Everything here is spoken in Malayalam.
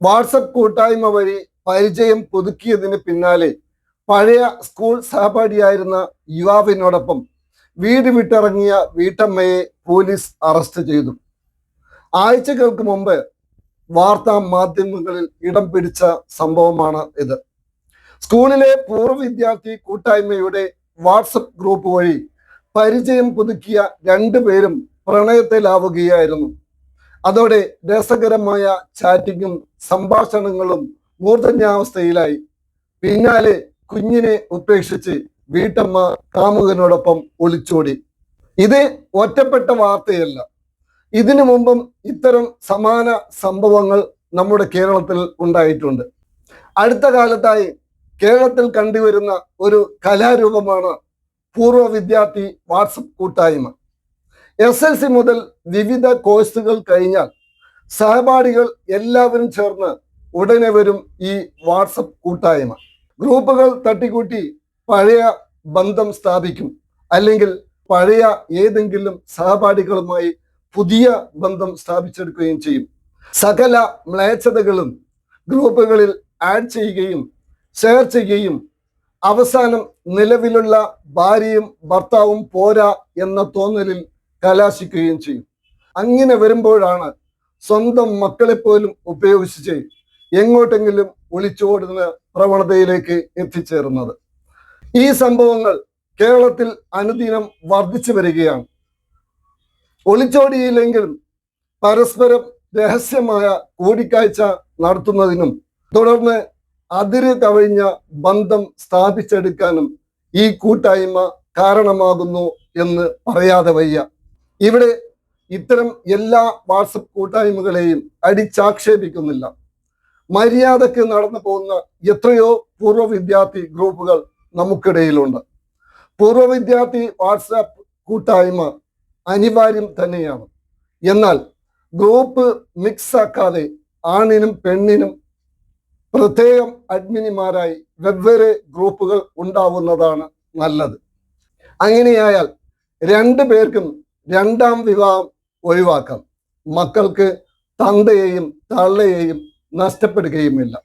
വാട്സപ്പ് കൂട്ടായ്മ വഴി പരിചയം പുതുക്കിയതിന് പിന്നാലെ പഴയ സ്കൂൾ സഹപാഠിയായിരുന്ന യുവാവിനോടൊപ്പം വീട് വിട്ടിറങ്ങിയ വീട്ടമ്മയെ പോലീസ് അറസ്റ്റ് ചെയ്തു. ആഴ്ചകൾക്ക് മുമ്പ് വാർത്താ മാധ്യമങ്ങളിൽ ഇടം പിടിച്ച സംഭവമാണ് ഇത്. സ്കൂളിലെ പൂർവ്വ വിദ്യാർത്ഥി കൂട്ടായ്മയുടെ വാട്സപ്പ് ഗ്രൂപ്പ് വഴി പരിചയം പുതുക്കിയ രണ്ടുപേരും പ്രണയത്തിലാവുകയായിരുന്നു. അതോടെ രസകരമായ ചാറ്റിങ്ങും സംഭാഷണങ്ങളും മൂർധന്യാവസ്ഥയിലായി. പിന്നാലെ കുഞ്ഞിനെ ഉപേക്ഷിച്ച് വീട്ടമ്മ കാമുകനോടൊപ്പം ഒളിച്ചോടി. ഇത് ഒറ്റപ്പെട്ട വാർത്തയല്ല. ഇതിനു മുമ്പും ഇത്തരം സമാന സംഭവങ്ങൾ നമ്മുടെ കേരളത്തിൽ ഉണ്ടായിട്ടുണ്ട്. അടുത്ത കാലത്തായി കേരളത്തിൽ കണ്ടുവരുന്ന ഒരു കലാരൂപമാണ് പൂർവ്വ വിദ്യാർത്ഥി വാട്സപ്പ് കൂട്ടായ്മ. SLC മുതൽ വിവിധ കോഴ്സുകൾ കഴിഞ്ഞാൽ സഹപാഠികൾ എല്ലാവരും ചേർന്ന് ഉടനെ വരും ഈ വാട്സപ്പ് കൂട്ടായ്മ. ഗ്രൂപ്പുകൾ തട്ടിക്കൂട്ടി പഴയ ബന്ധം സ്ഥാപിക്കും, അല്ലെങ്കിൽ പഴയ ഏതെങ്കിലും സഹപാഠികളുമായി പുതിയ ബന്ധം സ്ഥാപിച്ചെടുക്കുകയും ചെയ്യും. സകല മ്ലേച്ഛതകളും ഗ്രൂപ്പുകളിൽ ആഡ് ചെയ്യുകയും ഷെയർ ചെയ്യുകയും അവസാനം നിലവിലുള്ള ഭാര്യയും ഭർത്താവും പോരാ എന്ന തോന്നലിൽ കലാശിക്കുകയും ചെയ്യും. അങ്ങനെ വരുമ്പോഴാണ് സ്വന്തം മക്കളെപ്പോലും ഉപയോഗിച്ച് എങ്ങോട്ടെങ്കിലും ഒളിച്ചോടുന്ന പ്രവണതയിലേക്ക് എത്തിച്ചേരുന്നത്. ഈ സംഭവങ്ങൾ കേരളത്തിൽ അനുദിനം വർദ്ധിച്ചു വരികയാണ്. ഒളിച്ചോടിയില്ലെങ്കിലും പരസ്പരം രഹസ്യമായ കൂടിക്കാഴ്ച നടത്തുന്നതിനും തുടർന്ന് അതിര് കവിഞ്ഞ ബന്ധം സ്ഥാപിച്ചെടുക്കാനും ഈ കൂട്ടായ്മ കാരണമാകുന്നു എന്ന് പറയാതെ വയ്യ. ഇവിടെ ഇത്തരം എല്ലാ വാട്സപ്പ് കൂട്ടായ്മകളെയും അടിച്ചാക്ഷേപിക്കുന്നില്ല. മര്യാദക്ക് നടന്നു പോകുന്ന എത്രയോ പൂർവ്വ വിദ്യാർത്ഥി ഗ്രൂപ്പുകൾ നമുക്കിടയിലുണ്ട്. പൂർവ്വ വിദ്യാർത്ഥി വാട്സാപ്പ് കൂട്ടായ്മ അനിവാര്യം തന്നെയാണ്. എന്നാൽ ഗ്രൂപ്പ് മിക്സ് ആക്കാതെ ആണിനും പെണ്ണിനും പ്രത്യേകം അഡ്മിനിമാരായി വെവ്വേറെ ഗ്രൂപ്പുകൾ ഉണ്ടാവുന്നതാണ് നല്ലത്. അങ്ങനെയായാൽ രണ്ടു പേർക്കും രണ്ടാം വിവാഹം ഒഴിവാക്കാം. മക്കൾക്ക് തന്തയെയും തള്ളയെയും നഷ്ടപ്പെടുകയുമില്ല.